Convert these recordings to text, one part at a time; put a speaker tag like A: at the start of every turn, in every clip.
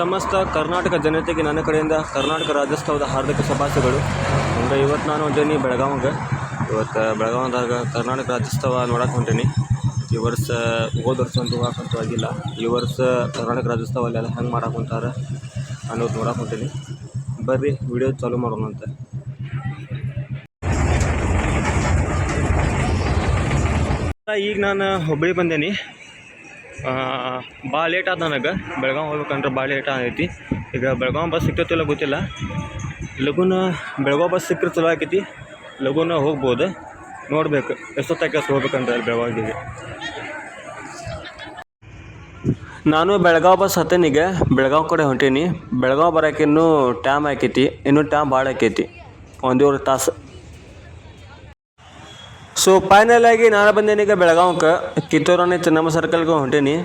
A: ಸಮಸ್ತ ಕರ್ನಾಟಕ ಜನತೆಗೆ ನನ್ನ ಕಡೆಯಿಂದ ಕರ್ನಾಟಕ ರಾಜ್ಯೋತ್ಸವದ ಹಾರ್ದಿಕ ಶುಭಾಶಯಗಳು. ಅಂದರೆ ಇವತ್ತು ನಾನು ಹೊಂಟೀನಿ ಬೆಳಗಾವಿಗೆ. ಇವತ್ತು ಬೆಳಗಾವಿದಾಗ ಕರ್ನಾಟಕ ರಾಜ್ಯೋತ್ಸವ ನೋಡಕ್ಕೆ ಹೊಂಟೀನಿ. ಈ ವರ್ಷ ಹೋದ ವರ್ಷ ಅಂತೂ ಹೋಗಕ್ಕಂತೂ ಆಗಿಲ್ಲ. ಈ ವರ್ಷ ಕರ್ನಾಟಕ ರಾಜ್ಯೋತ್ಸವ ಅಲ್ಲೆಲ್ಲ ಹೆಂಗೆ ಮಾಡಕ್ಕೆ ಹೊಂಟಾರೆ ಅನ್ನೋದು ನೋಡಕ್ಕೆ ಹೊಂಟೀನಿ. ಬರ್ರಿ ವಿಡಿಯೋ ಚಾಲೂ ಮಾಡೋಣ ಅಂತ. ಈಗ ನಾನು ಹುಬ್ಬಳ್ಳಿ ಬಂದೇನಿ. ಭಾಳ ಲೇಟ್ ಆದ ನನಗೆ ಬೆಳಗಾವಿ ಹೋಗ್ಬೇಕಂದ್ರೆ ಭಾಳ ಲೇಟ್ ಆಗೈತಿ. ಈಗ ಬೆಳಗಾವಿ ಬಸ್ ಸಿಗ್ತೈತಿಲ್ಲ ಗೊತ್ತಿಲ್ಲ. ಲಘುನ ಬೆಳಗಾವಿ ಬಸ್ ಸಿಕ್ಕರೆ ಚಲೋ ಆಕೈತಿ, ಲಘುನ ಹೋಗ್ಬೋದು. ನೋಡ್ಬೇಕು ಎಷ್ಟೊತ್ತಾಕೆ ಹೋಗ್ಬೇಕಂದ್ರೆ ಬೆಳಗಾವಿಗೆ. ನಾನು ಬೆಳಗಾವಿ ಬಸ್ ಹತ್ತನಿಗೆ ಬೆಳಗಾವಿ ಕಡೆ ಹೊಂಟೀನಿ. ಬೆಳಗಾವಿ ಬರೋಕೆ ಇನ್ನೂ ಟೈಮ್ ಆಕೈತಿ, ಇನ್ನೂ ಟೈಮ್ ಭಾಳ ಆಕೈತಿ, 1.5 ತಾಸು. ಸೊ ಫೈನಲ್ ಆಗಿ ನಾನು ಬಂದೇನೀಗ ಬೆಳಗಾವಿಗೆ. ಕಿತ್ತೂರನೇ ಚೆನ್ನಮ್ಮ ಸರ್ಕಲ್ಗೆ ಹೊಂಟೀನಿ.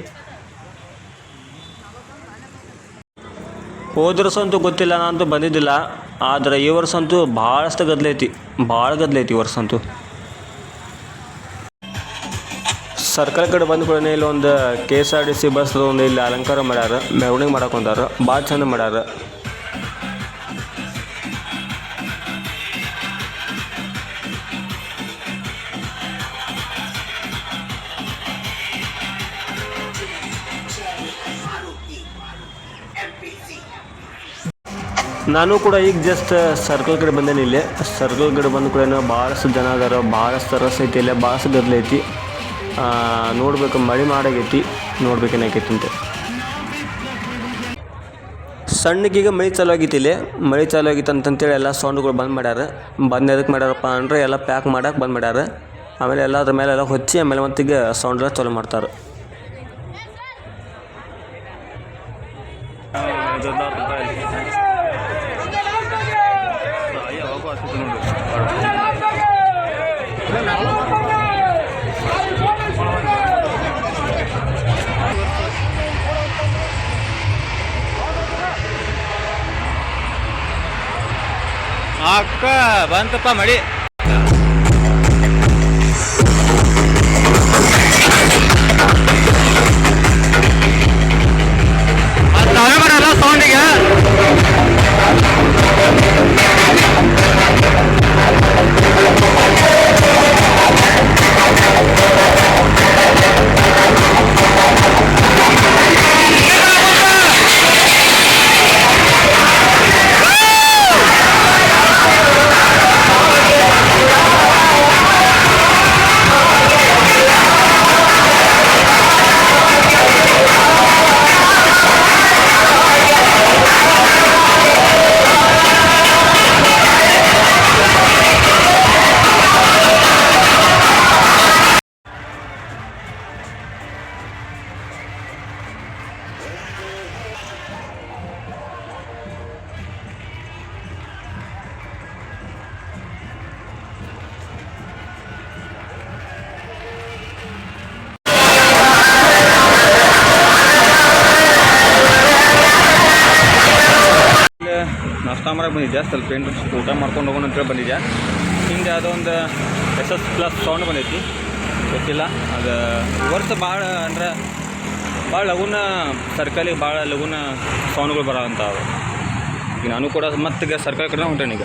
A: ಹೋದ ವರ್ಷ ಅಂತೂ ಗೊತ್ತಿಲ್ಲ, ನಾನಂತೂ ಬಂದಿದ್ದಿಲ್ಲ. ಆದರೆ ಈ ವರ್ಷ ಅಂತೂ ಭಾಳಷ್ಟು ಗದ್ದಲೈತಿ, ಭಾಳ ಗದ್ದಲೈತಿ ಈ ವರ್ಷ ಅಂತೂ. ಸರ್ಕಲ್ ಕಡೆ ಬಂದ ಕೂಡಲೇ ಇಲ್ಲೊಂದು KSRTC ಬಸ್ ಒಂದು ಇಲ್ಲಿ ಅಲಂಕಾರ ಮಾಡ್ಯಾರ, ಮೆರವಣಿಗೆ ಮಾಡಕ್ಕೆ ಹೊಂಟಾರ. ಭಾಳ ಚಂದ ಮಾಡ್ಯಾರ. ನಾನು ಕೂಡ ಈಗ ಜಸ್ಟ್ ಸರ್ಕಲ್ ಕಡೆ ಬಂದೇನಿ. ಇಲ್ಲೇ ಸರ್ಕಲ್ ಕಡೆ ಬಂದ ಕೂಡ ಭಾಳಷ್ಟು ಜನ ಅದಾರ, ಭಾಳಷ್ಟು ರಸ್ ಐತಿ, ಇಲ್ಲೇ ಭಾಳಷ್ಟು ಗದ್ದಲೈತಿ. ನೋಡ್ಬೇಕು, ಮಳೆ ಮಾಡಾಗೈತಿ, ನೋಡ್ಬೇಕೇನಾಗೈತಿ ಅಂತ. ಸಣ್ಣಗೀಗ ಮಳೆ ಚಾಲು ಆಗೈತಿ. ಇಲ್ಲೇ ಮಳೆ ಚಾಲು ಆಗೈತೆ ಅಂತಂತೇಳಿ ಎಲ್ಲ ಸೌಂಡ್ಗಳು ಬಂದ್ ಮಾಡ್ಯಾರ. ಬಂದು ಎದಕ್ಕೆ ಮಾಡ್ಯಾರಪ್ಪ ಅಂದರೆ ಎಲ್ಲ ಪ್ಯಾಕ್ ಮಾಡಕ್ಕೆ ಬಂದು ಮಾಡ್ಯಾರ. ಆಮೇಲೆ ಎಲ್ಲ ಅದ್ರ ಮೇಲೆ ಎಲ್ಲ ಹೊಚ್ಚಿ ಆಮೇಲೆ ಮತ್ತೀಗ ಸೌಂಡೆಲ್ಲ ಚಾಲು ಮಾಡ್ತಾರೆ.
B: ಅಕ್ಕ ಬಂತಪ್ಪ ಮಳಿ. ಬರಲ್ಲ ಸೌಂಡಿಗೆ.
A: ನಾಷ್ಟ ಮಾಡಕ್ಕೆ ಬಂದಿದ್ದೆ, ಸ್ವಲ್ಪ ಏನು ಊಟ ಮಾಡ್ಕೊಂಡು ಹೋಗೋಣ ಅಂತೇಳಿ ಬಂದಿದ್ದೆ. ಹಿಂಗೆ ಅದೊಂದು SS+ ಸೌಂಡ್ ಬಂದೈತಿ, ಗೊತ್ತಿಲ್ಲ ಅದು. ವರ್ಷ ಭಾಳ ಅಂದ್ರೆ ಭಾಳ ಲಘುನ ಸರ್ಕಲಿಗೆ ಭಾಳ ಲಘುನ ಸೌಂಡ್ಗಳು ಬರೋ ಅಂತ ಅವು. ಈಗ ನಾನು ಕೂಡ ಮತ್ತೀಗ ಸರ್ಕಲ್ ಕಡೆ ಹೊಂಟೇನೀಗ.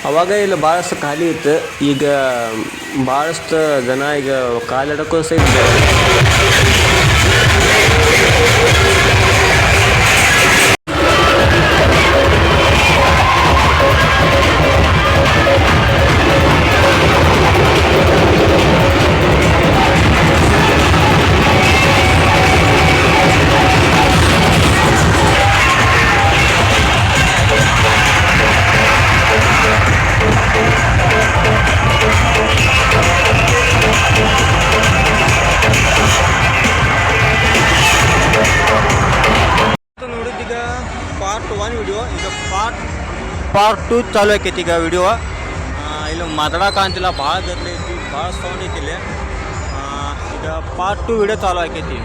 A: ಅವಾಗ ಇಲ್ಲಿ ಭಾಳಷ್ಟು ಖಾಲಿ ಇತ್ತು. ಈಗ ಭಾಳಷ್ಟು ಜನ ಈಗ ಕಾಲಿಡಕ್ಕೂ ಸಹಿತ ವಿಡಿಯೋ. ಈಗ ಪಾರ್ಟ್ 2 ಚಾಲು ಆಕೈತಿ ಈಗ ವಿಡಿಯೋ. ಇಲ್ಲಿ ಮಾತಾಡೋಕ್ಕಾಂತಿಲ್ಲ, ಭಾಳ ಗದ್ದಲ ಐತಿ, ಭಾಳ ಸೌಂಡ್ ಐತಿ ಇಲ್ಲಿ. ಈಗ ಪಾರ್ಟ್ 2 ವಿಡಿಯೋ ಚಾಲು ಆಕೈತಿ.